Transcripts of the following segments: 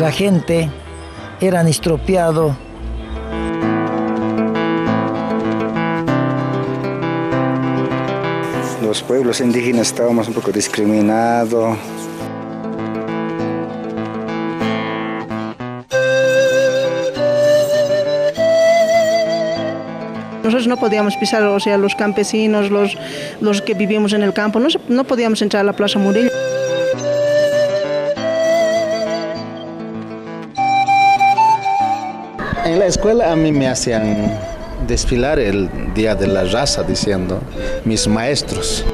la gente eran estropeados. Los pueblos indígenas estábamos un poco discriminados. Nosotros no podíamos pisar, o sea, los campesinos, los que vivimos en el campo, no podíamos entrar a la Plaza Murillo. En la escuela a mí me hacían desfilar el Día de la Raza, diciendo mis maestros.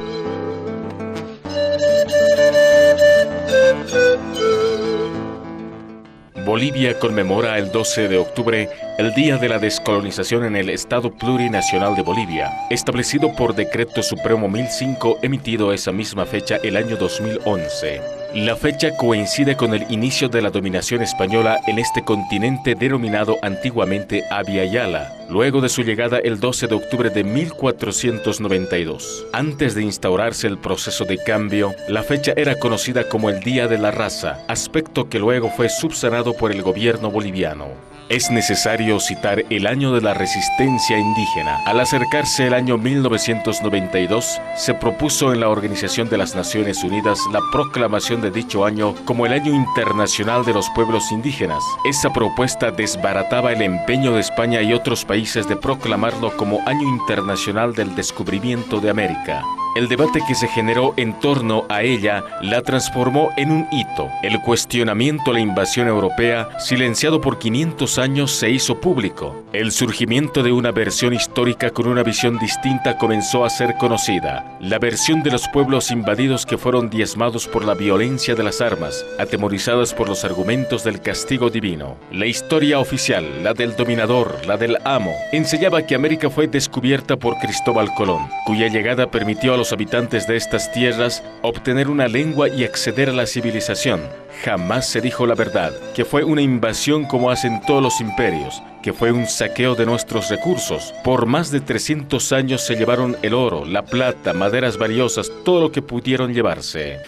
Bolivia conmemora el 12 de octubre el Día de la Descolonización en el Estado Plurinacional de Bolivia, establecido por Decreto Supremo 1005, emitido esa misma fecha el año 2011. La fecha coincide con el inicio de la dominación española en este continente denominado antiguamente Abya Yala, luego de su llegada el 12 de octubre de 1492. Antes de instaurarse el proceso de cambio, la fecha era conocida como el Día de la Raza, aspecto que luego fue subsanado por el gobierno boliviano. Es necesario citar el año de la resistencia indígena. Al acercarse el año 1992, se propuso en la Organización de las Naciones Unidas la proclamación de dicho año como el Año Internacional de los Pueblos Indígenas. Esa propuesta desbarataba el empeño de España y otros países de proclamarlo como Año Internacional del Descubrimiento de América. El debate que se generó en torno a ella la transformó en un hito. El cuestionamiento a la invasión europea, silenciado por 500 años, se hizo público. El surgimiento de una versión histórica con una visión distinta comenzó a ser conocida. La versión de los pueblos invadidos que fueron diezmados por la violencia de las armas, atemorizadas por los argumentos del castigo divino. La historia oficial, la del dominador, la del amo, enseñaba que América fue descubierta por Cristóbal Colón, cuya llegada permitió a los habitantes de estas tierras obtener una lengua y acceder a la civilización. Jamás se dijo la verdad, que fue una invasión como hacen todos los imperios, que fue un saqueo de nuestros recursos. Por más de 300 años se llevaron el oro, la plata, maderas valiosas, todo lo que pudieron llevarse.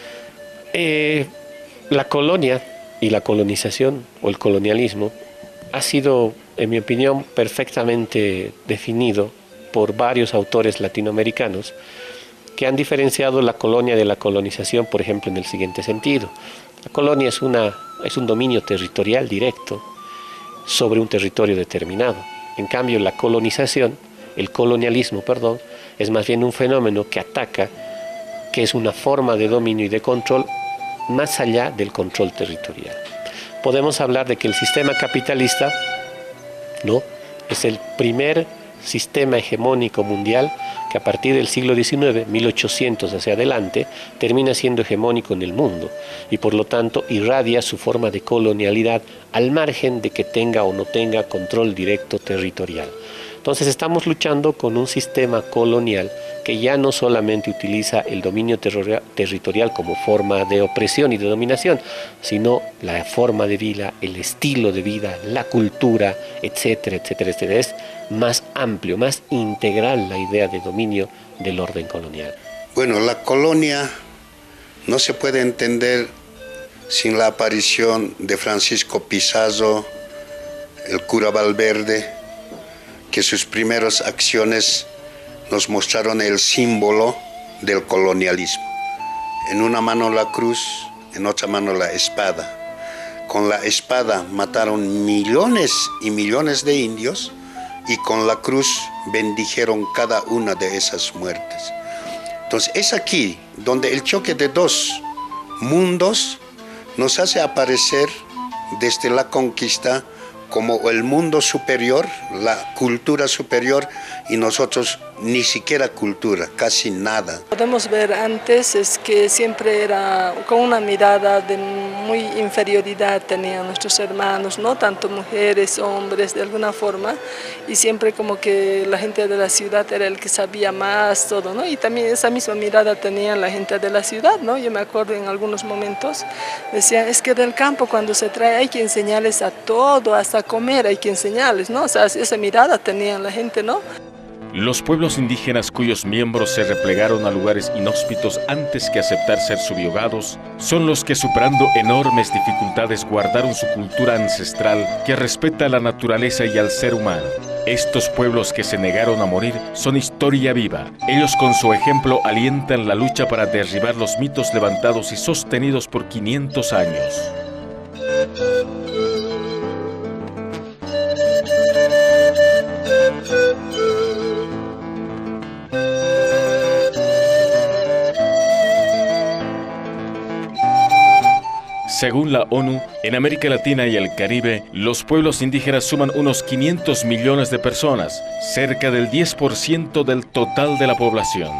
La colonia y la colonización o el colonialismo ha sido, en mi opinión, perfectamente definido por varios autores latinoamericanos que han diferenciado la colonia de la colonización, por ejemplo, en el siguiente sentido. La colonia es un dominio territorial directo sobre un territorio determinado. En cambio, la colonización, el colonialismo, perdón, es más bien un fenómeno que ataca, que es una forma de dominio y de control más allá del control territorial. Podemos hablar de que el sistema capitalista, ¿no?, es el primer sistema hegemónico mundial que a partir del siglo XIX, 1800 hacia adelante, termina siendo hegemónico en el mundo y por lo tanto irradia su forma de colonialidad al margen de que tenga o no tenga control directo territorial. Entonces estamos luchando con un sistema colonial que ya no solamente utiliza el dominio territorial como forma de opresión y de dominación, sino la forma de vida, el estilo de vida, la cultura, etcétera, etcétera, etcétera. Es más amplio, más integral la idea de dominio del orden colonial. Bueno, la colonia no se puede entender sin la aparición de Francisco Pizarro, el cura Valverde, que sus primeras acciones nos mostraron el símbolo del colonialismo. En una mano la cruz, en otra mano la espada. Con la espada mataron millones y millones de indios y con la cruz bendijeron cada una de esas muertes. Entonces es aquí donde el choque de dos mundos nos hace aparecer desde la conquista como el mundo superior, la cultura superior, y nosotros ni siquiera cultura, casi nada. Podemos ver antes es que siempre era con una mirada de muy inferioridad tenían nuestros hermanos, ¿no? Tanto mujeres, hombres, de alguna forma, y siempre como que la gente de la ciudad era el que sabía más todo, ¿no? Y también esa misma mirada tenía la gente de la ciudad, ¿no? Yo me acuerdo en algunos momentos, decían, es que del campo cuando se trae hay que enseñarles a todo, hasta comer hay que enseñarles, ¿no? O sea, esa mirada tenía la gente, ¿no? Los pueblos indígenas cuyos miembros se replegaron a lugares inhóspitos antes que aceptar ser subyugados, son los que, superando enormes dificultades, guardaron su cultura ancestral que respeta a la naturaleza y al ser humano. Estos pueblos que se negaron a morir son historia viva. Ellos con su ejemplo alientan la lucha para derribar los mitos levantados y sostenidos por 500 años. Según la ONU, en América Latina y el Caribe, los pueblos indígenas suman unos 500 millones de personas, cerca del 10% del total de la población.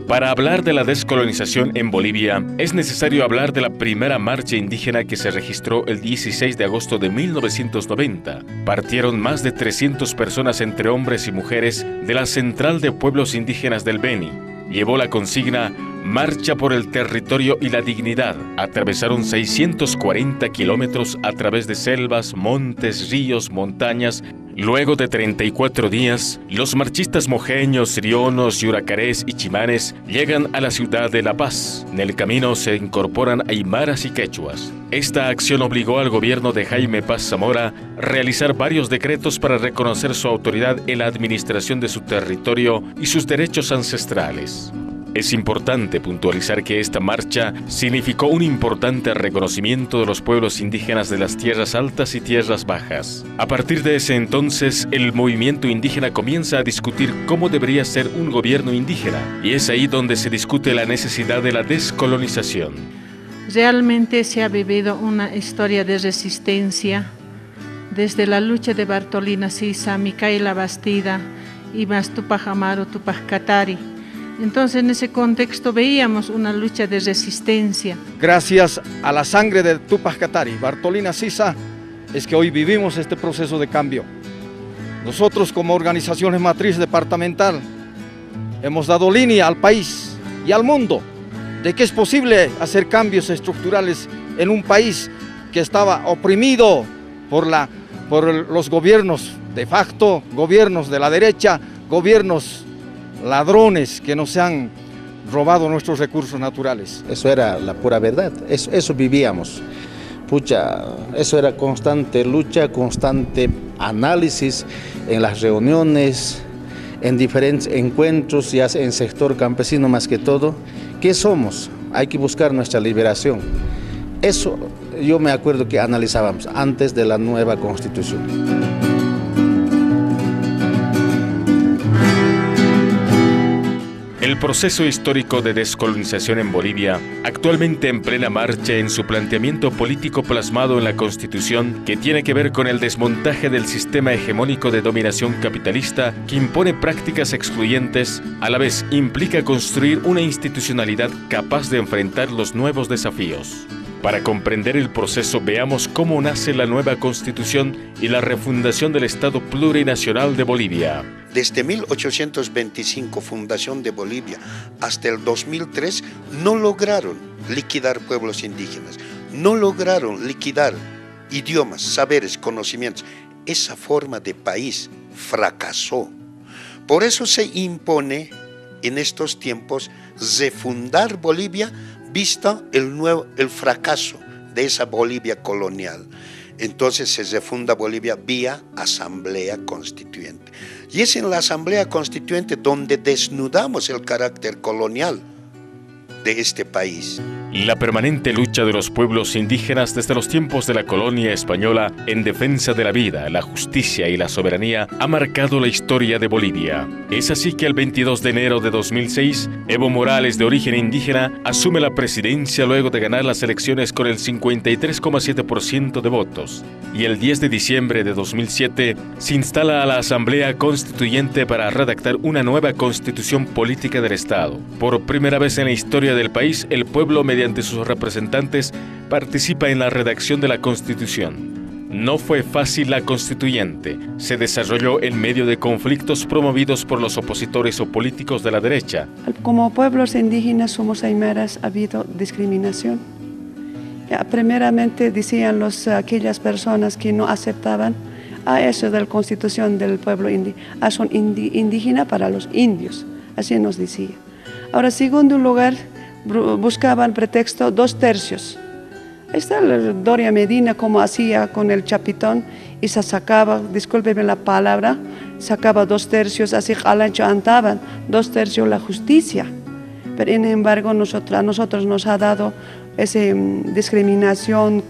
Para hablar de la descolonización en Bolivia, es necesario hablar de la primera marcha indígena que se registró el 16 de agosto de 1990. Partieron más de 300 personas entre hombres y mujeres de la Central de Pueblos Indígenas del Beni. Llevó la consigna Marcha por el Territorio y la Dignidad. Atravesaron 640 kilómetros a través de selvas, montes, ríos, montañas. Luego de 34 días, los marchistas mojeños, rionos, yuracarés y chimanes llegan a la ciudad de La Paz. En el camino se incorporan aymaras y quechuas. Esta acción obligó al gobierno de Jaime Paz Zamora a realizar varios decretos para reconocer su autoridad en la administración de su territorio y sus derechos ancestrales. Es importante puntualizar que esta marcha significó un importante reconocimiento de los pueblos indígenas de las tierras altas y tierras bajas. A partir de ese entonces, el movimiento indígena comienza a discutir cómo debería ser un gobierno indígena, y es ahí donde se discute la necesidad de la descolonización. Realmente se ha vivido una historia de resistencia desde la lucha de Bartolina Sisa, Micaela Bastida y más Tupac Amaru, Tupac Katari. Entonces, en ese contexto veíamos una lucha de resistencia. Gracias a la sangre de Tupac Katari, Bartolina Sisa, es que hoy vivimos este proceso de cambio. Nosotros, como organizaciones matriz departamental, hemos dado línea al país y al mundo de que es posible hacer cambios estructurales en un país que estaba oprimido por los gobiernos de facto, gobiernos de la derecha, gobiernos ladrones que nos han robado nuestros recursos naturales. Eso era la pura verdad, eso vivíamos. Pucha, eso era constante lucha, constante análisis en las reuniones, en diferentes encuentros, ya en sector campesino más que todo. ¿Qué somos? Hay que buscar nuestra liberación. Eso yo me acuerdo que analizábamos antes de la nueva Constitución. El proceso histórico de descolonización en Bolivia, actualmente en plena marcha en su planteamiento político plasmado en la Constitución, que tiene que ver con el desmontaje del sistema hegemónico de dominación capitalista que impone prácticas excluyentes, a la vez implica construir una institucionalidad capaz de enfrentar los nuevos desafíos. Para comprender el proceso, veamos cómo nace la nueva Constitución y la refundación del Estado Plurinacional de Bolivia. Desde 1825, fundación de Bolivia, hasta el 2003, no lograron liquidar pueblos indígenas, no lograron liquidar idiomas, saberes, conocimientos. Esa forma de país fracasó. Por eso se impone en estos tiempos refundar Bolivia, vista el fracaso de esa Bolivia colonial. Entonces se refunda Bolivia vía Asamblea Constituyente. Y es en la Asamblea Constituyente donde desnudamos el carácter colonial de este país. La permanente lucha de los pueblos indígenas desde los tiempos de la colonia española en defensa de la vida, la justicia y la soberanía ha marcado la historia de Bolivia. Es así que el 22 de enero de 2006, Evo Morales, de origen indígena, asume la presidencia luego de ganar las elecciones con el 53,7% de votos. Y el 10 de diciembre de 2007 se instala a la Asamblea Constituyente para redactar una nueva constitución política del Estado. Por primera vez en la historia del país, el pueblo, mediante sus representantes, participa en la redacción de la Constitución. No fue fácil la constituyente. Se desarrolló en medio de conflictos promovidos por los opositores o políticos de la derecha. Como pueblos indígenas somos aymaras, ha habido discriminación. Primeramente decían aquellas personas que no aceptaban eso de la constitución del pueblo indígena, son indígenas para los indios, así nos decía. Ahora, segundo lugar, buscaban pretexto 2/3. Está Doria Medina como hacía con el chapitón y se sacaba, discúlpeme la palabra, sacaba 2/3, así alancho andaban, 2/3 la justicia. Pero sin embargo a nosotros nos ha dado esa discriminación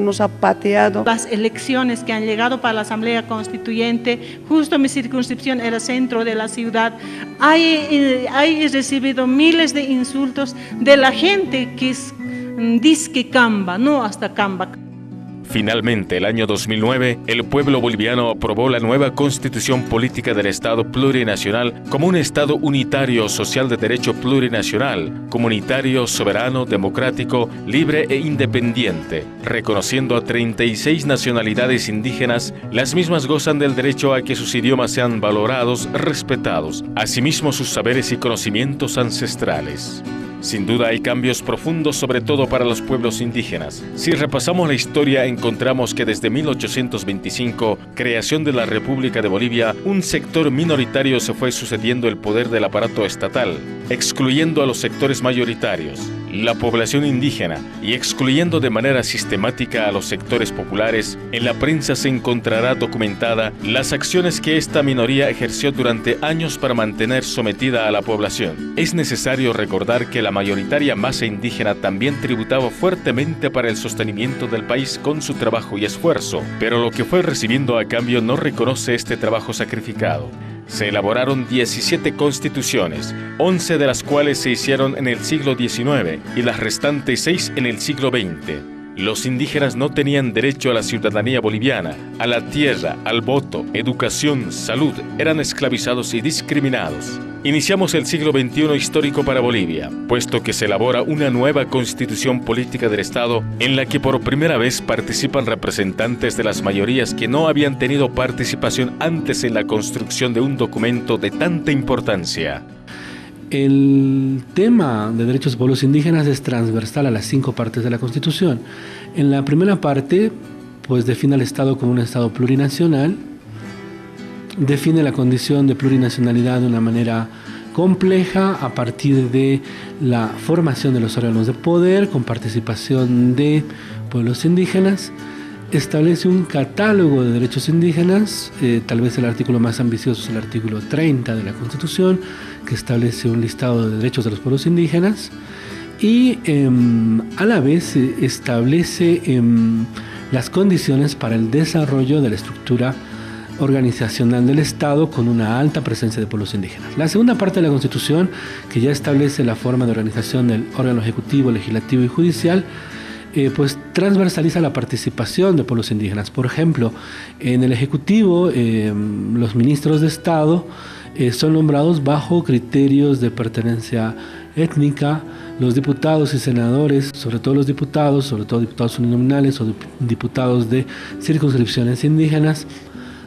nos ha pateado. Las elecciones que han llegado para la Asamblea Constituyente, justo mi circunscripción era centro de la ciudad, he recibido miles de insultos de la gente que dice que Camba, no hasta Camba. Finalmente, el año 2009, el pueblo boliviano aprobó la nueva Constitución Política del Estado Plurinacional como un Estado unitario, social de derecho plurinacional, comunitario, soberano, democrático, libre e independiente. Reconociendo a 36 nacionalidades indígenas, las mismas gozan del derecho a que sus idiomas sean valorados, respetados, asimismo sus saberes y conocimientos ancestrales. Sin duda hay cambios profundos, sobre todo para los pueblos indígenas. Si repasamos la historia, encontramos que desde 1825, creación de la República de Bolivia, un sector minoritario se fue sucediendo el poder del aparato estatal, excluyendo a los sectores mayoritarios, la población indígena, y excluyendo de manera sistemática a los sectores populares. En la prensa se encontrará documentada las acciones que esta minoría ejerció durante años para mantener sometida a la población. Es necesario recordar que la mayoritaria masa indígena también tributaba fuertemente para el sostenimiento del país con su trabajo y esfuerzo, pero lo que fue recibiendo a cambio no reconoce este trabajo sacrificado. Se elaboraron 17 constituciones, 11 de las cuales se hicieron en el siglo XIX y las restantes 6 en el siglo XX. Los indígenas no tenían derecho a la ciudadanía boliviana, a la tierra, al voto, educación, salud, eran esclavizados y discriminados. Iniciamos el siglo XXI histórico para Bolivia, puesto que se elabora una nueva constitución política del Estado en la que por primera vez participan representantes de las mayorías que no habían tenido participación antes en la construcción de un documento de tanta importancia. El tema de derechos de pueblos indígenas es transversal a las 5 partes de la Constitución. En la primera parte, pues define al Estado como un Estado plurinacional, define la condición de plurinacionalidad de una manera compleja a partir de la formación de los órganos de poder con participación de pueblos indígenas. Establece un catálogo de derechos indígenas, tal vez el artículo más ambicioso es el artículo 30 de la Constitución, que establece un listado de derechos de los pueblos indígenas y a la vez establece las condiciones para el desarrollo de la estructura organizacional del Estado con una alta presencia de pueblos indígenas. La segunda parte de la Constitución, que ya establece la forma de organización del órgano ejecutivo, legislativo y judicial, pues transversaliza la participación de pueblos indígenas. Por ejemplo, en el Ejecutivo, los ministros de Estado son nombrados bajo criterios de pertenencia étnica. Los diputados y senadores, sobre todo diputados uninominales o diputados de circunscripciones indígenas,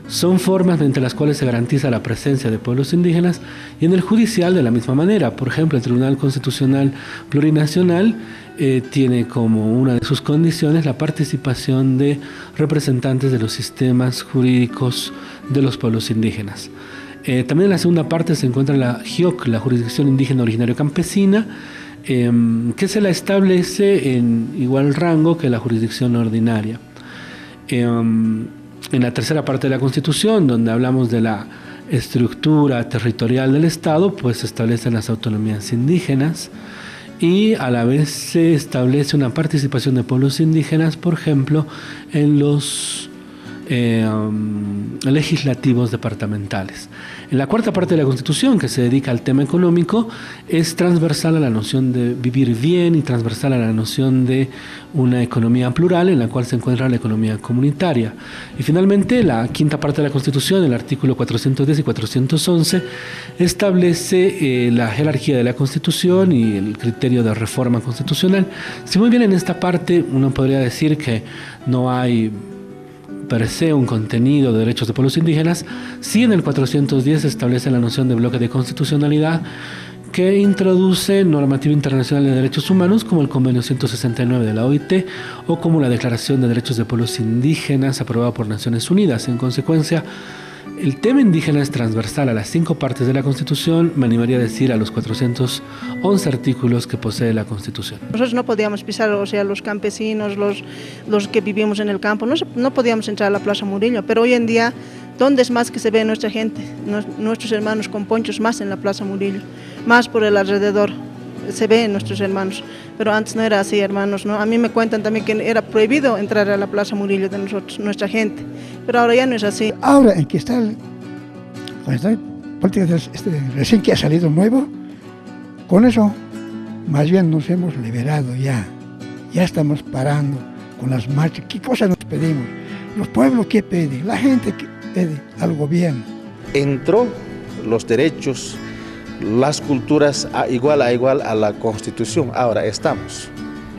son formas entre las cuales se garantiza la presencia de pueblos indígenas, y en el judicial de la misma manera. Por ejemplo, el Tribunal Constitucional Plurinacional tiene como una de sus condiciones la participación de representantes de los sistemas jurídicos de los pueblos indígenas. También en la segunda parte se encuentra la JIOC, la Jurisdicción Indígena Originaria Campesina, que se la establece en igual rango que la jurisdicción ordinaria. En la tercera parte de la Constitución, donde hablamos de la estructura territorial del Estado, pues se establecen las autonomías indígenas y a la vez se establece una participación de pueblos indígenas, por ejemplo, en los legislativos departamentales. En la cuarta parte de la Constitución, que se dedica al tema económico, es transversal a la noción de vivir bien y transversal a la noción de una economía plural en la cual se encuentra la economía comunitaria. Y finalmente, la quinta parte de la Constitución, el artículo 410 y 411, establece la jerarquía de la Constitución y el criterio de reforma constitucional. Si muy bien en esta parte uno podría decir que no hay per se un contenido de derechos de pueblos indígenas, sí en el 410 se establece la noción de bloque de constitucionalidad que introduce normativa internacional de derechos humanos como el Convenio 169 de la OIT o como la Declaración de Derechos de Pueblos Indígenas aprobada por Naciones Unidas. En consecuencia, el tema indígena es transversal a las 5 partes de la Constitución, me animaría a decir a los 411 artículos que posee la Constitución. Nosotros no podíamos pisar, o sea, los campesinos, los que vivimos en el campo, no podíamos entrar a la Plaza Murillo, pero hoy en día, ¿dónde es más que se ve nuestra gente? Nuestros hermanos con ponchos más en la Plaza Murillo, más por el alrededor, se ven nuestros hermanos, pero antes no era así, hermanos, ¿no? A mí me cuentan también que era prohibido entrar a la Plaza Murillo de nosotros, nuestra gente, pero ahora ya no es así. Ahora en que está con esta política recién que ha salido nuevo, con eso más bien nos hemos liberado ya estamos parando con las marchas. ¿Qué cosa nos pedimos? Los pueblos, ¿qué piden? La gente, ¿qué pide? Al gobierno. Entró los derechos, las culturas igual a la Constitución. Ahora estamos.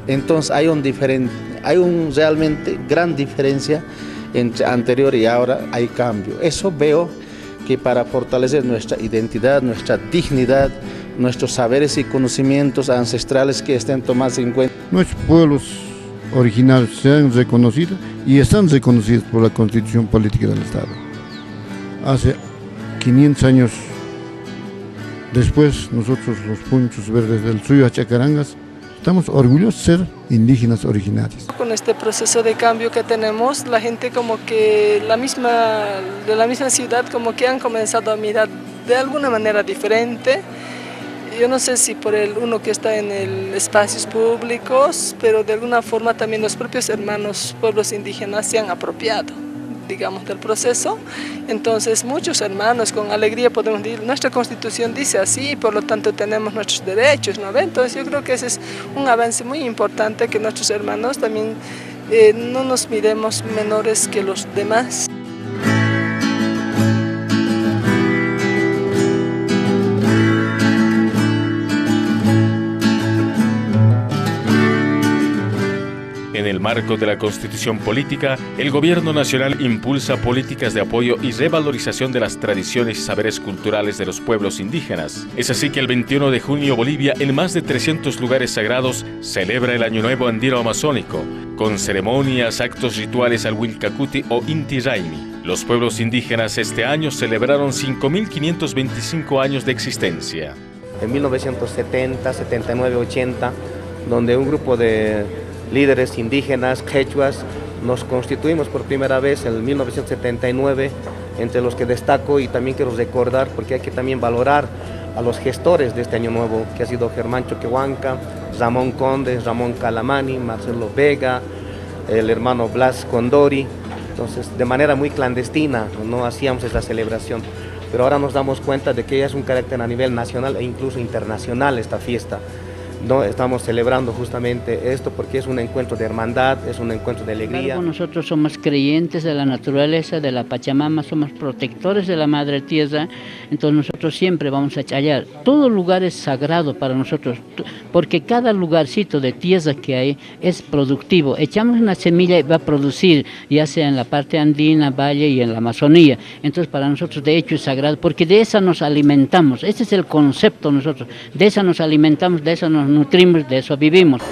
Entonces hay un realmente gran diferencia entre anterior y ahora hay cambio. Eso veo que para fortalecer nuestra identidad, nuestra dignidad, nuestros saberes y conocimientos ancestrales que estén tomados en cuenta. Nuestros pueblos originarios se han reconocido y están reconocidos por la Constitución Política del Estado. Hace 500 años después, nosotros los punchos verdes del Suyo Chacarangas estamos orgullosos de ser indígenas originarios. Con este proceso de cambio que tenemos, la gente como que de la misma ciudad como que han comenzado a mirar de alguna manera diferente. Yo no sé si por uno que está en espacios públicos, pero de alguna forma también los propios hermanos pueblos indígenas se han apropiado, digamos, del proceso. Entonces muchos hermanos con alegría podemos decir, nuestra Constitución dice así, por lo tanto tenemos nuestros derechos, ¿no? Entonces yo creo que ese es un avance muy importante, que nuestros hermanos también no nos miremos menores que los demás. En el marco de la Constitución Política, el Gobierno Nacional impulsa políticas de apoyo y revalorización de las tradiciones y saberes culturales de los pueblos indígenas. Es así que el 21 de junio Bolivia, en más de 300 lugares sagrados, celebra el Año Nuevo Andino Amazónico, con ceremonias, actos rituales al Wilcacuti o Inti Raymi. Los pueblos indígenas este año celebraron 5.525 años de existencia. En 1970, 79, 80, donde un grupo de líderes indígenas, quechuas, nos constituimos por primera vez en 1979, entre los que destaco y también quiero recordar, porque hay que también valorar a los gestores de este año nuevo, que ha sido Germán Choquehuanca, Ramón Conde, Ramón Calamani, Marcelo Vega, el hermano Blas Condori. Entonces, de manera muy clandestina, no hacíamos esa celebración, pero ahora nos damos cuenta de que ya es un carácter a nivel nacional e incluso internacional esta fiesta. No estamos celebrando justamente esto porque es un encuentro de hermandad, es un encuentro de alegría. Nosotros somos creyentes de la naturaleza, de la Pachamama, somos protectores de la Madre Tierra, entonces nosotros siempre vamos a hallar. Todo lugar es sagrado para nosotros, porque cada lugarcito de tierra que hay es productivo. Echamos una semilla y va a producir, ya sea en la parte andina, valle y en la Amazonía. Entonces para nosotros de hecho es sagrado, porque de esa nos alimentamos, ese es el concepto nosotros, de esa nos alimentamos, de esa nos nutrimos, de eso vivimos.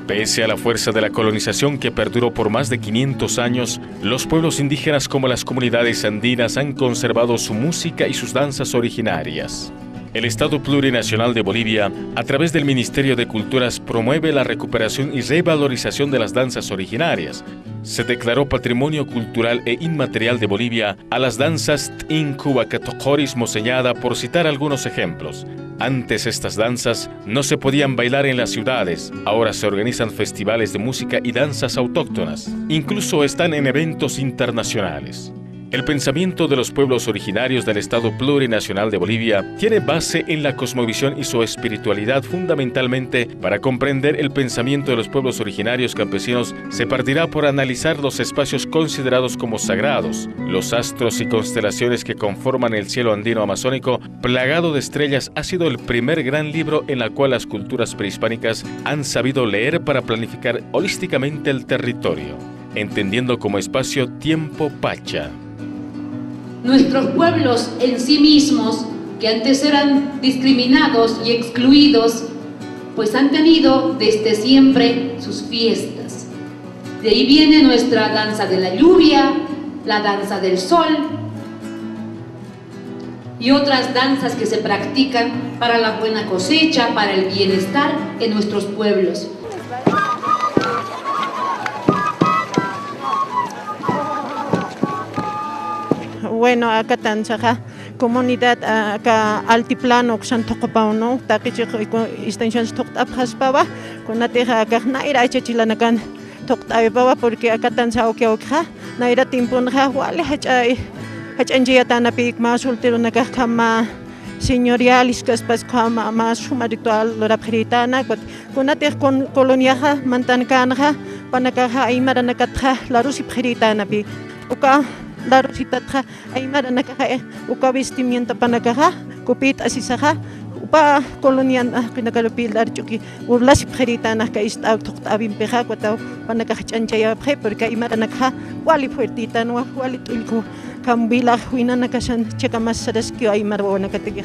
Pese a la fuerza de la colonización que perduró por más de 500 años, los pueblos indígenas como las comunidades andinas han conservado su música y sus danzas originarias. El Estado Plurinacional de Bolivia, a través del Ministerio de Culturas, promueve la recuperación y revalorización de las danzas originarias. Se declaró Patrimonio Cultural e Inmaterial de Bolivia a las danzas T'Incuhuacatocoris Moseñada, por citar algunos ejemplos. Antes estas danzas no se podían bailar en las ciudades, ahora se organizan festivales de música y danzas autóctonas. Incluso están en eventos internacionales. El pensamiento de los pueblos originarios del Estado Plurinacional de Bolivia tiene base en la cosmovisión y su espiritualidad. Fundamentalmente, para comprender el pensamiento de los pueblos originarios campesinos, se partirá por analizar los espacios considerados como sagrados, los astros y constelaciones que conforman el cielo andino amazónico, plagado de estrellas. Ha sido el primer gran libro en el cual las culturas prehispánicas han sabido leer para planificar holísticamente el territorio, entendiendo como espacio tiempo Pacha. Nuestros pueblos en sí mismos, que antes eran discriminados y excluidos, pues han tenido desde siempre sus fiestas. De ahí viene nuestra danza de la lluvia, la danza del sol y otras danzas que se practican para la buena cosecha, para el bienestar en nuestros pueblos. Bueno, acá tanzaja comunidad acá altiplano xan toqpao no taqichi extensión toqtapjaspawa kunateja acá naira chachilanakan toqtapawa porque acá tanzao que okja naira timpunja wale hachanjiyatana pik más soltero naka kama señorialis kaspas kama más suma ritual lora pritana kunatej con coloniaja mantankanja panakaja aymara nakatja la rusi pritana pi uka la rosita tra aymara nakaja uka vestimenta panakaja kupit asisaja upa colonian kinakalupil archuki urlas pritana ka ist autoqtabin peja kwata panakaja chanchaya pre porque aymara nakaja wali fuertita no wali tulko kambila huina nakasan cheka mas sadaskio aymara wana katigi.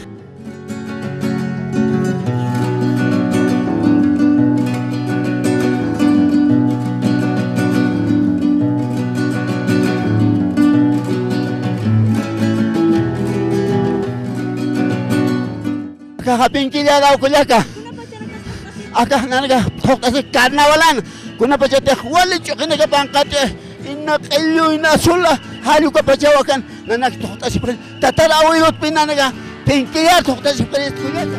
Kapingkila daw kulaka. Aka nanaga tokasi karnawalan. Kuna pachate wali chukina ka pangkate. Inna kayo ina sula halu ka pachawakan nanak tokasi pre. Tatarawi ut pinanaga pingkila tokasi pre kulaka.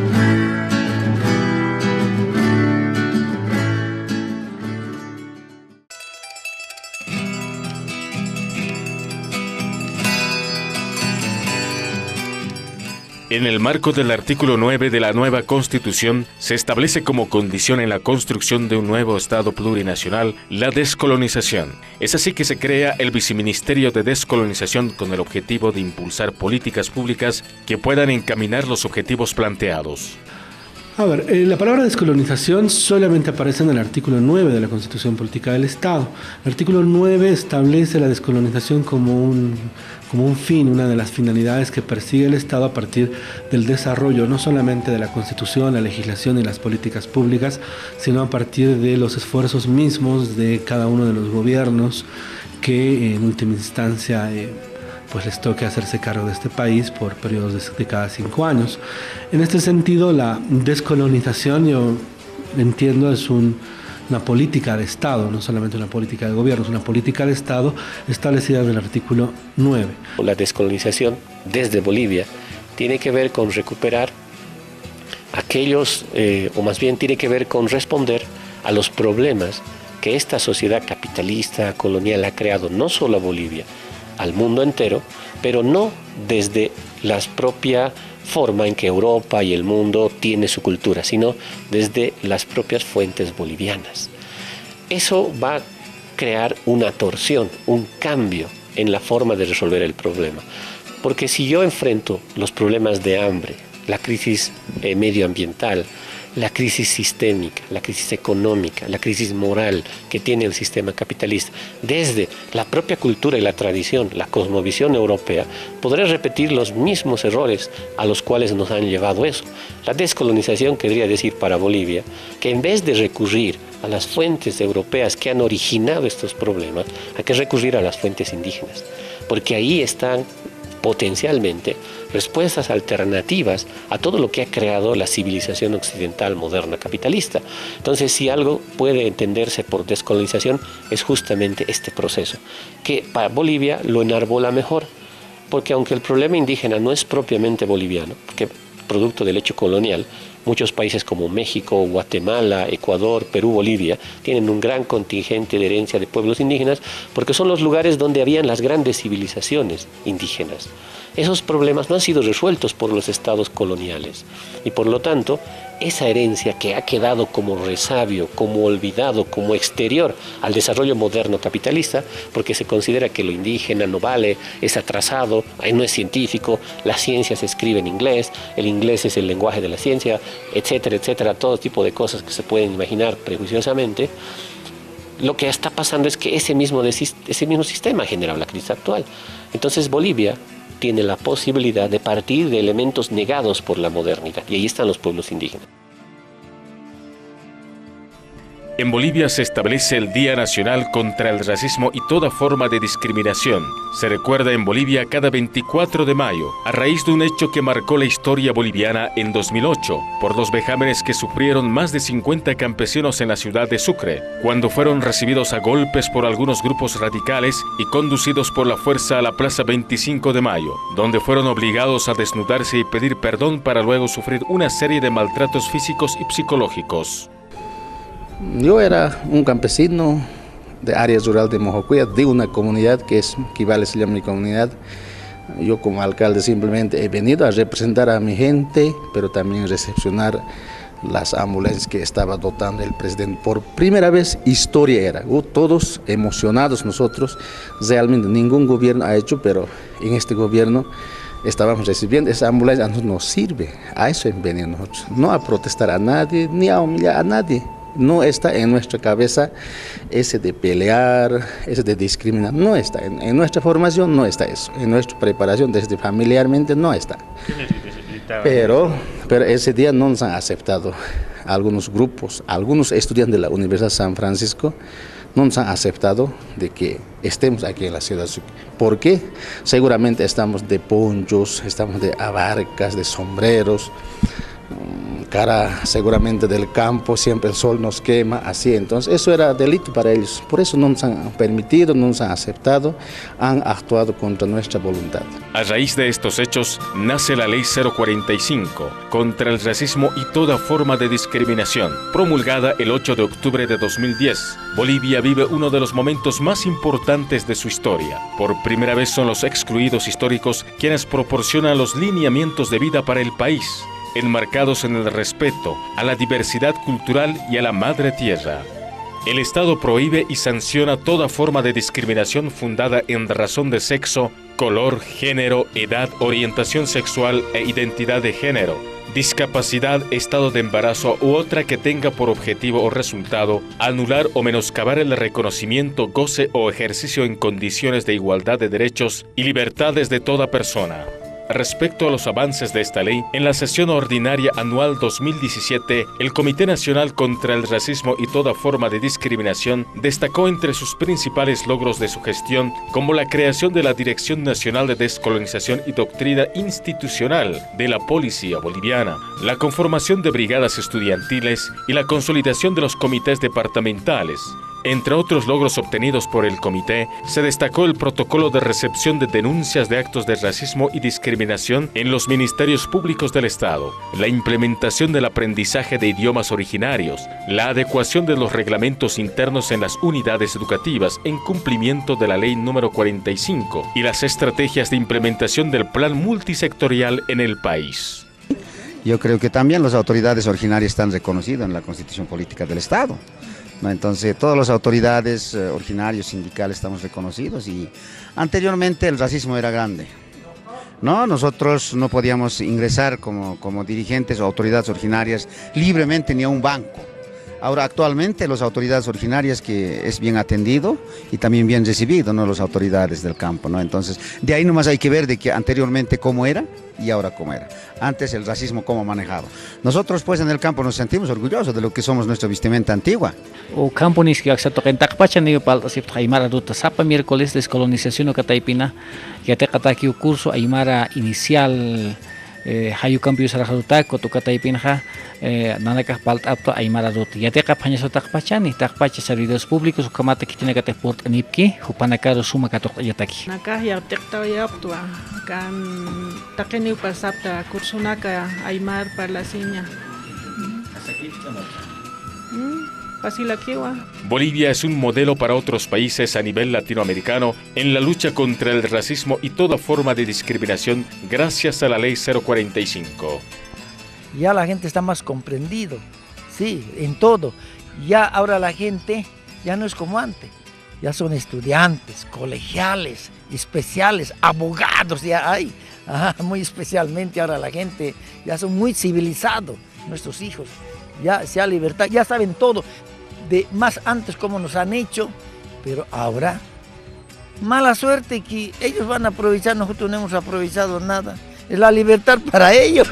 En el marco del artículo 9 de la nueva Constitución, se establece como condición en la construcción de un nuevo Estado plurinacional la descolonización. Es así que se crea el Viceministerio de Descolonización con el objetivo de impulsar políticas públicas que puedan encaminar los objetivos planteados. A ver, la palabra descolonización solamente aparece en el artículo 9 de la Constitución Política del Estado. El artículo 9 establece la descolonización como un fin, una de las finalidades que persigue el Estado a partir del desarrollo no solamente de la Constitución, la legislación y las políticas públicas, sino a partir de los esfuerzos mismos de cada uno de los gobiernos que en última instancia pues les toque hacerse cargo de este país por periodos de cada 5 años. En este sentido, la descolonización, yo entiendo, es una política de Estado, no solamente una política de gobierno, es una política de Estado establecida en el artículo 9. La descolonización desde Bolivia tiene que ver con recuperar aquellos, o más bien tiene que ver con responder a los problemas que esta sociedad capitalista colonial ha creado no solo a Bolivia, al mundo entero, pero no desde la propia forma en que Europa y el mundo tiene su cultura, sino desde las propias fuentes bolivianas. Eso va a crear una torsión, un cambio en la forma de resolver el problema. Porque si yo enfrento los problemas de hambre, la crisis medioambiental, la crisis sistémica, la crisis económica, la crisis moral que tiene el sistema capitalista, desde la propia cultura y la tradición, la cosmovisión europea, podré repetir los mismos errores a los cuales nos han llevado eso. La descolonización querría decir para Bolivia que en vez de recurrir a las fuentes europeas que han originado estos problemas, hay que recurrir a las fuentes indígenas, porque ahí están potencialmente respuestas alternativas a todo lo que ha creado la civilización occidental moderna capitalista. Entonces, si algo puede entenderse por descolonización, es justamente este proceso, que para Bolivia lo enarbola mejor, porque aunque el problema indígena no es propiamente boliviano, porque producto del hecho colonial, muchos países como México, Guatemala, Ecuador, Perú, Bolivia, tienen un gran contingente de herencia de pueblos indígenas porque son los lugares donde habían las grandes civilizaciones indígenas. Esos problemas no han sido resueltos por los estados coloniales y por lo tanto esa herencia que ha quedado como resabio, como olvidado, como exterior al desarrollo moderno capitalista, porque se considera que lo indígena no vale, es atrasado, no es científico, la ciencia se escribe en inglés, el inglés es el lenguaje de la ciencia, etcétera, etcétera, todo tipo de cosas que se pueden imaginar prejuiciosamente. Lo que está pasando es que ese mismo sistema ha generado la crisis actual. Entonces Bolivia tiene la posibilidad de partir de elementos negados por la modernidad, y ahí están los pueblos indígenas. En Bolivia se establece el Día Nacional contra el Racismo y toda forma de discriminación. Se recuerda en Bolivia cada 24 de mayo, a raíz de un hecho que marcó la historia boliviana en 2008, por los vejámenes que sufrieron más de 50 campesinos en la ciudad de Sucre, cuando fueron recibidos a golpes por algunos grupos radicales y conducidos por la fuerza a la Plaza 25 de Mayo, donde fueron obligados a desnudarse y pedir perdón para luego sufrir una serie de maltratos físicos y psicológicos. Yo era un campesino de área rural de Mojocuya, de una comunidad que equivale, se llama mi comunidad. Yo como alcalde simplemente he venido a representar a mi gente, pero también recepcionar las ambulancias que estaba dotando el presidente. Por primera vez, historia era, todos emocionados nosotros, realmente ningún gobierno ha hecho, pero en este gobierno estábamos recibiendo esa ambulancia, a nosotros nos sirve, a eso hemos venido nosotros, no a protestar a nadie, ni a humillar a nadie. No está en nuestra cabeza ese de pelear, ese de discriminar, no está. En nuestra formación no está eso, en nuestra preparación desde familiarmente no está. Pero ese día no nos han aceptado algunos grupos, algunos estudiantes de la Universidad de San Francisco, no nos han aceptado de que estemos aquí en la ciudad de Sucre. ¿Por qué? Seguramente estamos de ponchos, estamos de abarcas, de sombreros, cara seguramente del campo, siempre el sol nos quema, así. Entonces eso era delito para ellos, por eso no nos han permitido, no nos han aceptado, han actuado contra nuestra voluntad. A raíz de estos hechos nace la Ley 045 contra el racismo y toda forma de discriminación, promulgada el 8 de octubre de 2010. Bolivia vive uno de los momentos más importantes de su historia. Por primera vez son los excluidos históricos quienes proporcionan los lineamientos de vida para el país, enmarcados en el respeto a la diversidad cultural y a la madre tierra. El Estado prohíbe y sanciona toda forma de discriminación fundada en razón de sexo, color, género, edad, orientación sexual e identidad de género, discapacidad, estado de embarazo u otra que tenga por objetivo o resultado anular o menoscabar el reconocimiento, goce o ejercicio en condiciones de igualdad de derechos y libertades de toda persona. Respecto a los avances de esta ley, en la sesión ordinaria anual 2017, el Comité Nacional contra el Racismo y toda forma de discriminación destacó entre sus principales logros de su gestión como la creación de la Dirección Nacional de Descolonización y Doctrina Institucional de la Policía Boliviana, la conformación de brigadas estudiantiles y la consolidación de los comités departamentales. Entre otros logros obtenidos por el comité, se destacó el protocolo de recepción de denuncias de actos de racismo y discriminación en los ministerios públicos del Estado, la implementación del aprendizaje de idiomas originarios, la adecuación de los reglamentos internos en las unidades educativas en cumplimiento de la Ley número 45 y las estrategias de implementación del plan multisectorial en el país. Yo creo que también las autoridades originarias están reconocidas en la Constitución Política del Estado. Entonces, todas las autoridades originarios, sindicales, estamos reconocidos y anteriormente el racismo era grande. Nosotros no podíamos ingresar como dirigentes o autoridades originarias libremente ni a un banco. Ahora, actualmente, las autoridades originarias que es bien atendido y también bien recibido, las autoridades del campo. Entonces, de ahí nomás hay que ver de que anteriormente cómo era y ahora cómo era. Antes el racismo cómo manejado. Nosotros pues en el campo nos sentimos orgullosos de lo que somos nuestra vestimenta antigua. O campo ni que acceso que en Tacpacha ni para si Aymara ruta sapa miércoles descolonización o Cataipina, que te cataqui curso Aymara inicial hayu cambio sarajata kotukata ipinja nanaka palt apto aymara dut yateqa phañaso taqpachani taqpacha servidores públicos ukamata kitine kate port anipki hupanakaro suma katok yataki nakah yaqtiqta yaptua kan taqini pasapta kursunaka aymar parlasiña Bolivia es un modelo para otros países a nivel latinoamericano en la lucha contra el racismo y toda forma de discriminación gracias a la Ley 045. Ya la gente está más comprendido, sí, en todo. Ya ahora la gente ya no es como antes. Ya son estudiantes, colegiales, especiales, abogados ya hay. Muy especialmente ahora la gente ya son muy civilizados, nuestros hijos. Ya sea libertad, ya saben todo. De más antes como nos han hecho, pero ahora mala suerte que ellos van a aprovechar, nosotros no hemos aprovechado nada. Es la libertad para ellos.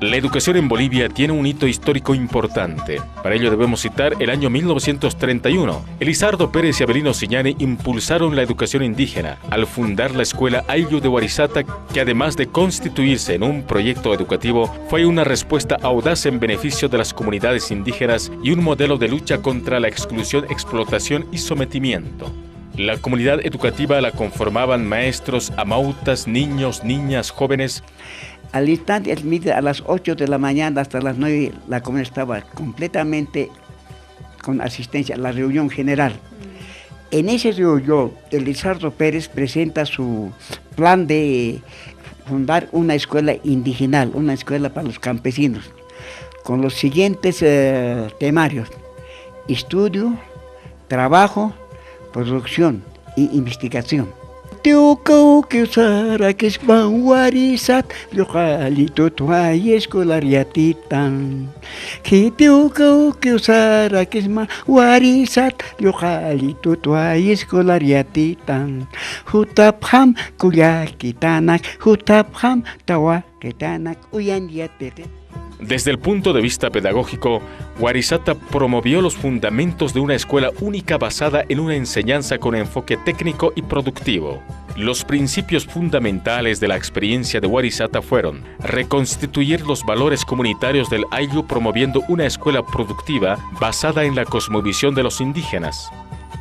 La educación en Bolivia tiene un hito histórico importante. Para ello debemos citar el año 1931. Elizardo Pérez y Avelino Siñani impulsaron la educación indígena al fundar la escuela Ayllu de Warisata, que además de constituirse en un proyecto educativo, fue una respuesta audaz en beneficio de las comunidades indígenas y un modelo de lucha contra la exclusión, explotación y sometimiento. La comunidad educativa la conformaban maestros, amautas, niños, niñas, jóvenes. Al instante, a las 8 de la mañana hasta las 9, la comunidad estaba completamente con asistencia a la reunión general. En ese reunión, Elizardo Pérez presenta su plan de fundar una escuela indigenal, una escuela para los campesinos, con los siguientes temarios: estudio, trabajo, producción y investigación. Tiucau que usara que es warisat localito tuay escolariatitan. Que tiucau que usara que es warisat localito tuay escolariatitan. Hutapham kuyakitanak, hutapham tawakitanak uyandiatete. Desde el punto de vista pedagógico, Warisata promovió los fundamentos de una escuela única basada en una enseñanza con enfoque técnico y productivo. Los principios fundamentales de la experiencia de Warisata fueron reconstituir los valores comunitarios del Ayllu promoviendo una escuela productiva basada en la cosmovisión de los indígenas.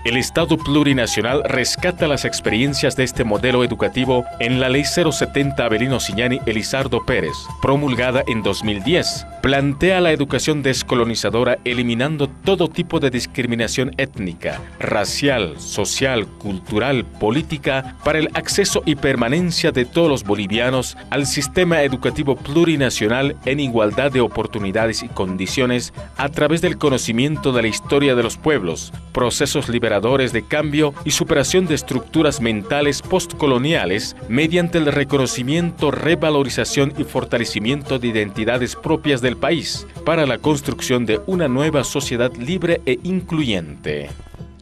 El Estado plurinacional rescata las experiencias de este modelo educativo en la Ley 070 Avelino Siñani Elizardo Pérez, promulgada en 2010. Plantea la educación descolonizadora eliminando todo tipo de discriminación étnica, racial, social, cultural, política para el acceso y permanencia de todos los bolivianos al sistema educativo plurinacional en igualdad de oportunidades y condiciones a través del conocimiento de la historia de los pueblos, procesos liberadores de cambio y superación de estructuras mentales postcoloniales mediante el reconocimiento, revalorización y fortalecimiento de identidades propias del país para la construcción de una nueva sociedad libre e incluyente.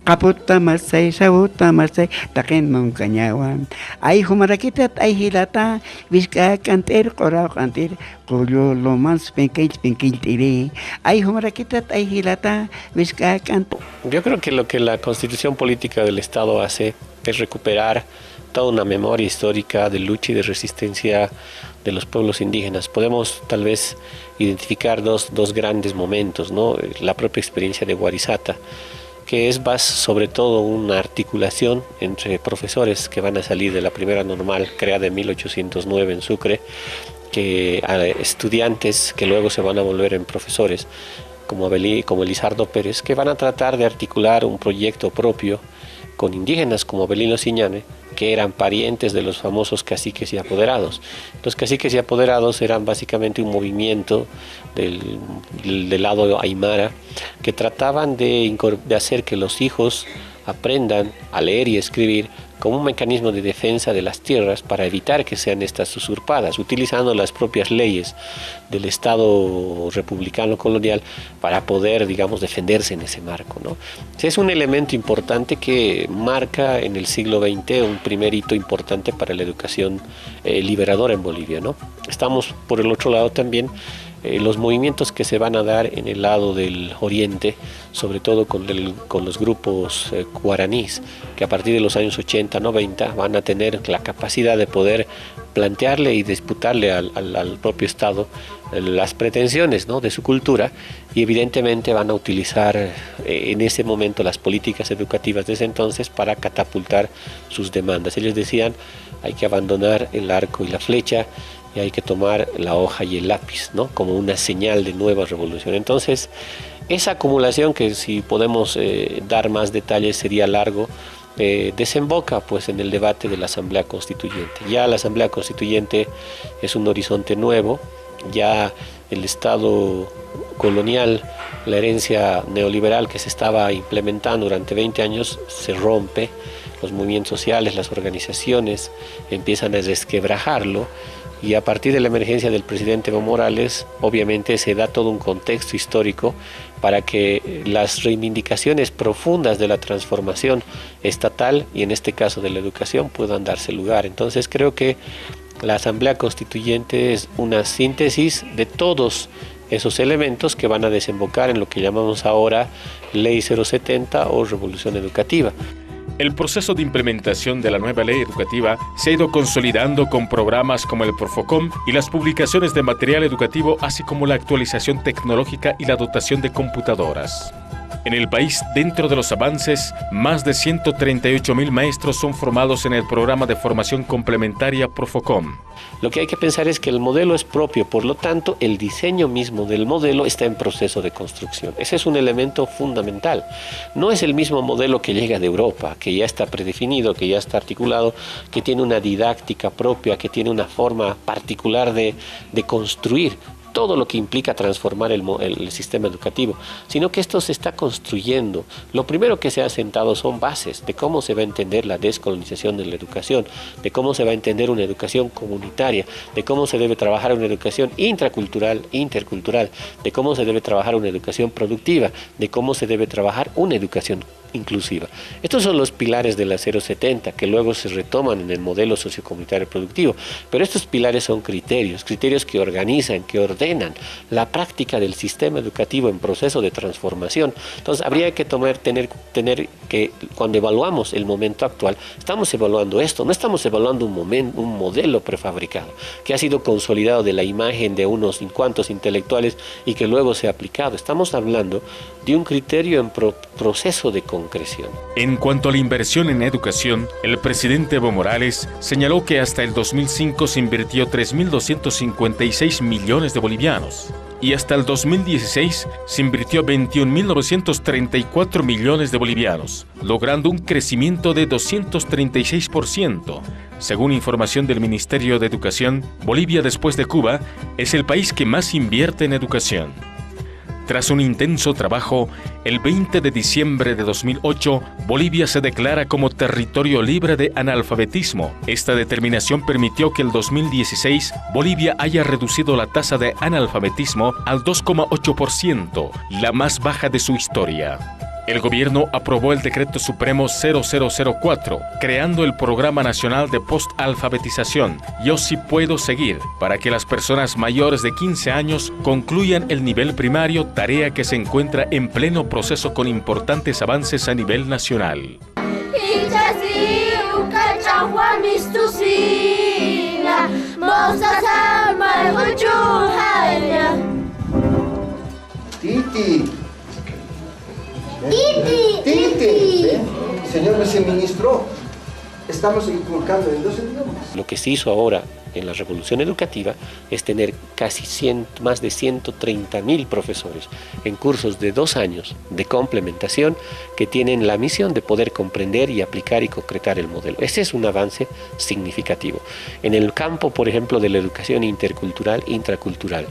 Kaputa masay sabuta masay takin mong kanyawan ay humarakitat ay hilata biska kanter korao kanter kulo lomans penkil tiri ay humarakitat ay hilata biska kanter. Yo creo que lo que la Constitución Política del Estado hace es recuperar toda una memoria histórica de lucha y de resistencia de los pueblos indígenas. Podemos tal vez identificar dos grandes momentos, ¿no? La propia experiencia de Warisata, que es sobre todo una articulación entre profesores que van a salir de la primera normal creada en 1809 en Sucre, que estudiantes que luego se van a volver en profesores, como Elizardo Pérez, que van a tratar de articular un proyecto propio con indígenas como Avelino Siñani, que eran parientes de los famosos caciques y apoderados. Los caciques y apoderados eran básicamente un movimiento del lado aymara que trataban de hacer que los hijos aprendan a leer y escribir como un mecanismo de defensa de las tierras para evitar que sean estas usurpadas, utilizando las propias leyes del Estado republicano colonial para poder, digamos, defenderse en ese marco, ¿no? Es un elemento importante que marca en el siglo XX un primer hito importante para la educación liberadora en Bolivia, ¿no? Estamos por el otro lado también los movimientos que se van a dar en el lado del oriente, sobre todo con los grupos guaraníes, que a partir de los años 80, 90 van a tener la capacidad de poder plantearle y disputarle al propio Estado las pretensiones, ¿no?, de su cultura, y evidentemente van a utilizar en ese momento las políticas educativas de ese entonces para catapultar sus demandas. Ellos decían, hay que abandonar el arco y la flecha, y hay que tomar la hoja y el lápiz, ¿no?, como una señal de nueva revolución. Entonces, esa acumulación, que si podemos dar más detalles sería largo, desemboca pues en el debate de la Asamblea Constituyente. Ya la Asamblea Constituyente es un horizonte nuevo, ya el Estado colonial, la herencia neoliberal que se estaba implementando durante 20 años se rompe, los movimientos sociales, las organizaciones empiezan a resquebrajarlo, y a partir de la emergencia del presidente Evo Morales, obviamente se da todo un contexto histórico para que las reivindicaciones profundas de la transformación estatal, y en este caso de la educación, puedan darse lugar. Entonces creo que la Asamblea Constituyente es una síntesis de todos esos elementos que van a desembocar en lo que llamamos ahora Ley 070 o Revolución Educativa. El proceso de implementación de la nueva ley educativa se ha ido consolidando con programas como el Profocom y las publicaciones de material educativo, así como la actualización tecnológica y la dotación de computadoras. En el país, dentro de los avances, más de 138.000 maestros son formados en el programa de formación complementaria Profocom. Lo que hay que pensar es que el modelo es propio, por lo tanto, el diseño mismo del modelo está en proceso de construcción. Ese es un elemento fundamental. No es el mismo modelo que llega de Europa, que ya está predefinido, que ya está articulado, que tiene una didáctica propia, que tiene una forma particular de construir todo lo que implica transformar el sistema educativo, sino que esto se está construyendo. Lo primero que se ha sentado son bases de cómo se va a entender la descolonización de la educación, de cómo se va a entender una educación comunitaria, de cómo se debe trabajar una educación intracultural, intercultural, de cómo se debe trabajar una educación productiva, de cómo se debe trabajar una educación inclusiva. Estos son los pilares de la 070 que luego se retoman en el modelo sociocomunitario productivo, pero estos pilares son criterios que organizan, que ordenan la práctica del sistema educativo en proceso de transformación. Entonces habría que tener que, cuando evaluamos el momento actual, estamos evaluando esto, no estamos evaluando un modelo prefabricado que ha sido consolidado de la imagen de unos cuantos intelectuales y que luego se ha aplicado. Estamos hablando de un criterio en proceso de concreción. En cuanto a la inversión en educación, el presidente Evo Morales señaló que hasta el 2005 se invirtió 3.256 millones de bolivianos y hasta el 2016 se invirtió 21.934 millones de bolivianos, logrando un crecimiento de 236%. Según información del Ministerio de Educación, Bolivia, después de Cuba, es el país que más invierte en educación. Tras un intenso trabajo, el 20 de diciembre de 2008, Bolivia se declara como territorio libre de analfabetismo. Esta determinación permitió que el 2016 Bolivia haya reducido la tasa de analfabetismo al 2,8%, la más baja de su historia. El gobierno aprobó el Decreto Supremo 0004, creando el Programa Nacional de Postalfabetización Yo Sí Puedo Seguir, para que las personas mayores de 15 años concluyan el nivel primario, tarea que se encuentra en pleno proceso con importantes avances a nivel nacional. Titi. Titi. Señor viceministro, estamos inculcando en 2 idiomas. Lo que se hizo ahora en la revolución educativa es tener casi más de 130.000 profesores en cursos de 2 años de complementación que tienen la misión de poder comprender y aplicar y concretar el modelo. Ese es un avance significativo. En el campo, por ejemplo, de la educación intercultural, intracultural,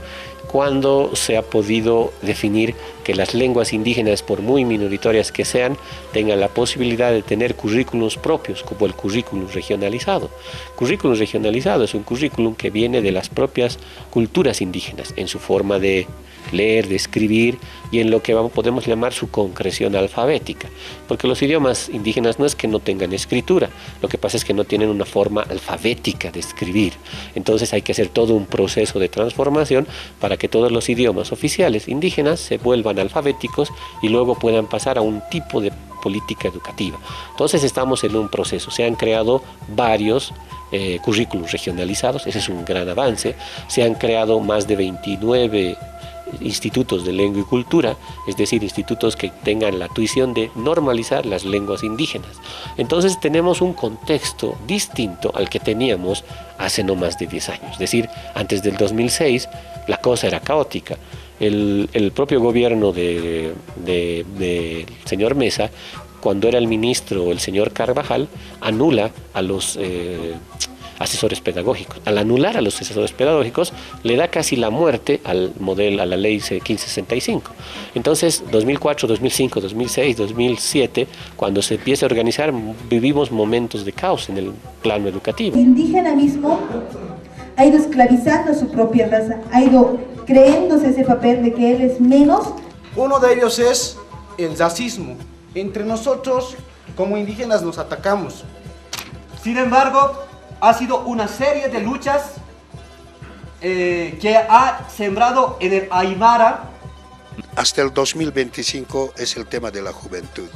cuando se ha podido definir que las lenguas indígenas, por muy minoritarias que sean, tengan la posibilidad de tener currículos propios, como el currículum regionalizado. Currículum regionalizado es un currículum que viene de las propias culturas indígenas, en su forma de leer, de escribir y en lo que podemos llamar su concreción alfabética. Porque los idiomas indígenas no es que no tengan escritura, lo que pasa es que no tienen una forma alfabética de escribir. Entonces hay que hacer todo un proceso de transformación para que todos los idiomas oficiales indígenas se vuelvan alfabéticos y luego puedan pasar a un tipo de política educativa. Entonces estamos en un proceso, se han creado varios currículos regionalizados, ese es un gran avance, se han creado más de 29 institutos de lengua y cultura, es decir, institutos que tengan la tuición de normalizar las lenguas indígenas. Entonces tenemos un contexto distinto al que teníamos hace no más de 10 años, es decir, antes del 2006 la cosa era caótica. El propio gobierno del señor Mesa, cuando era el ministro el señor Carvajal, anula a los asesores pedagógicos. Al anular a los asesores pedagógicos, le da casi la muerte al modelo, a la ley 1565. Entonces, 2004, 2005, 2006, 2007, cuando se empieza a organizar, vivimos momentos de caos en el plano educativo. El indígena mismo ha ido esclavizando a su propia raza, ha ido creyéndose ese papel de que él es menos. Uno de ellos es el racismo. Entre nosotros, como indígenas, nos atacamos. Sin embargo, ha sido una serie de luchas que ha sembrado en el Aymara. Hasta el 2025 es el tema de la juventud.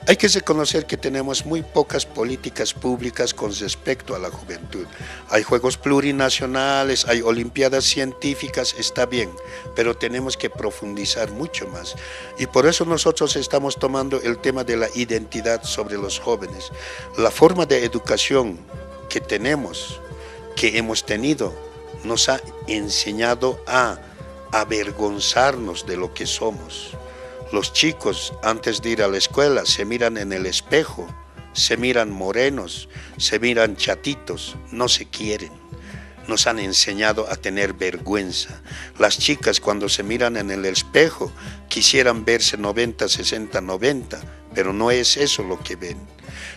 Hay que reconocer que tenemos muy pocas políticas públicas con respecto a la juventud. Hay juegos plurinacionales, hay olimpiadas científicas, está bien, pero tenemos que profundizar mucho más. Y por eso nosotros estamos tomando el tema de la identidad sobre los jóvenes. La forma de educación que tenemos, que hemos tenido, nos ha enseñado a avergonzarnos de lo que somos. Los chicos, antes de ir a la escuela, se miran en el espejo, se miran morenos, se miran chatitos, no se quieren. Nos han enseñado a tener vergüenza. Las chicas, cuando se miran en el espejo, quisieran verse 90, 60, 90, pero no es eso lo que ven.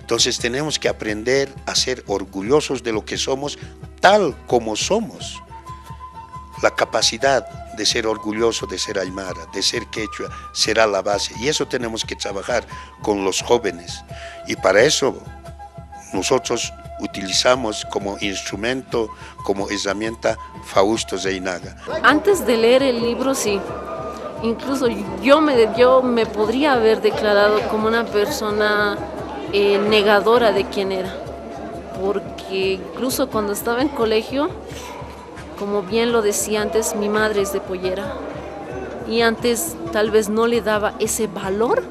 Entonces tenemos que aprender a ser orgullosos de lo que somos, tal como somos. La capacidad de ser orgulloso de ser aymara, de ser quechua, será la base. Y eso tenemos que trabajar con los jóvenes. Y para eso nosotros utilizamos como instrumento, como herramienta, Fausto Reinaga. Antes de leer el libro, sí. Incluso yo me podría haber declarado como una persona negadora de quién era. Porque incluso cuando estaba en colegio, como bien lo decía antes, mi madre es de Pollera y antes tal vez no le daba ese valor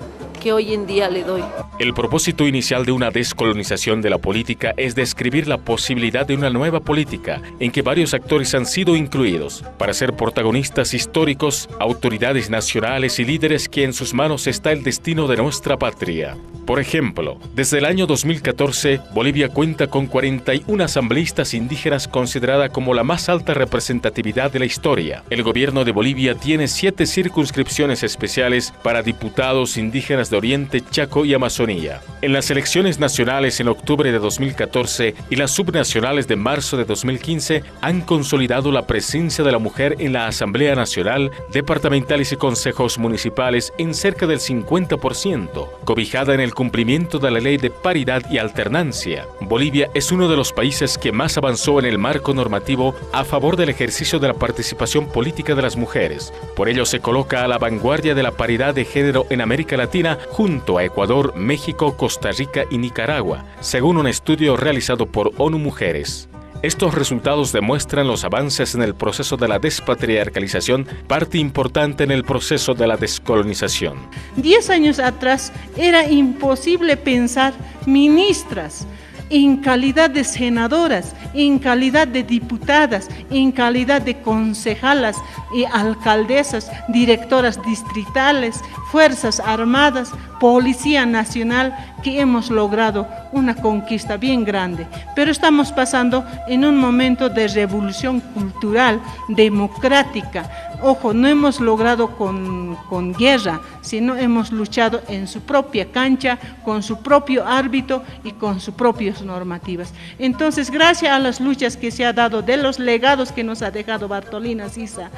que hoy en día le doy. El propósito inicial de una descolonización de la política es describir la posibilidad de una nueva política en que varios actores han sido incluidos para ser protagonistas históricos, autoridades nacionales y líderes que en sus manos está el destino de nuestra patria. Por ejemplo, desde el año 2014, Bolivia cuenta con 41 asambleístas indígenas considerada como la más alta representatividad de la historia. El gobierno de Bolivia tiene 7 circunscripciones especiales para diputados indígenas de Oriente, Chaco y Amazonía. En las elecciones nacionales en octubre de 2014 y las subnacionales de marzo de 2015 han consolidado la presencia de la mujer en la Asamblea Nacional, departamentales y consejos municipales en cerca del 50%, cobijada en el cumplimiento de la ley de paridad y alternancia. Bolivia es uno de los países que más avanzó en el marco normativo a favor del ejercicio de la participación política de las mujeres. Por ello se coloca a la vanguardia de la paridad de género en América Latina junto a Ecuador, México, Costa Rica y Nicaragua, según un estudio realizado por ONU Mujeres. Estos resultados demuestran los avances en el proceso de la despatriarcalización, parte importante en el proceso de la descolonización. 10 años atrás era imposible pensar ministras en calidad de senadoras, en calidad de diputadas, en calidad de concejalas y alcaldesas, directoras distritales, Fuerzas Armadas, Policía Nacional, que hemos logrado una conquista bien grande. Pero estamos pasando en un momento de revolución cultural, democrática. Ojo, no hemos logrado con guerra, sino hemos luchado en su propia cancha, con su propio árbitro y con sus propias normativas. Entonces, gracias a las luchas que se ha dado, de los legados que nos ha dejado Bartolina Sisa,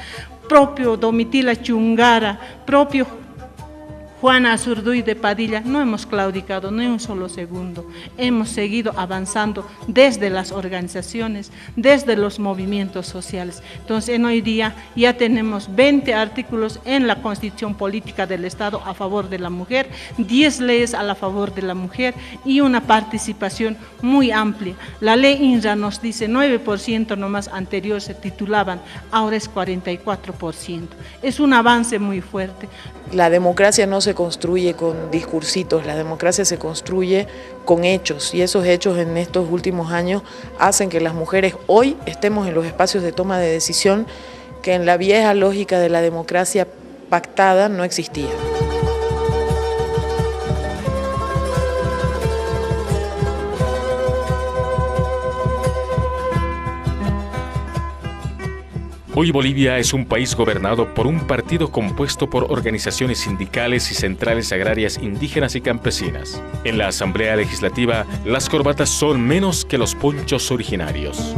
propio Domitila Chungara, propio Juana Azurduy de Padilla, no hemos claudicado ni un solo segundo. Hemos seguido avanzando desde las organizaciones, desde los movimientos sociales. Entonces, en hoy día ya tenemos 20 artículos en la Constitución Política del Estado a favor de la mujer, 10 leyes a favor de la mujer y una participación muy amplia. La ley INRA nos dice 9% nomás anterior se titulaban, ahora es 44%. Es un avance muy fuerte. La democracia no se construye con discursitos, la democracia se construye con hechos, y esos hechos en estos últimos años hacen que las mujeres hoy estemos en los espacios de toma de decisión que en la vieja lógica de la democracia pactada no existía. Hoy Bolivia es un país gobernado por un partido compuesto por organizaciones sindicales y centrales agrarias indígenas y campesinas. En la Asamblea Legislativa, las corbatas son menos que los ponchos originarios.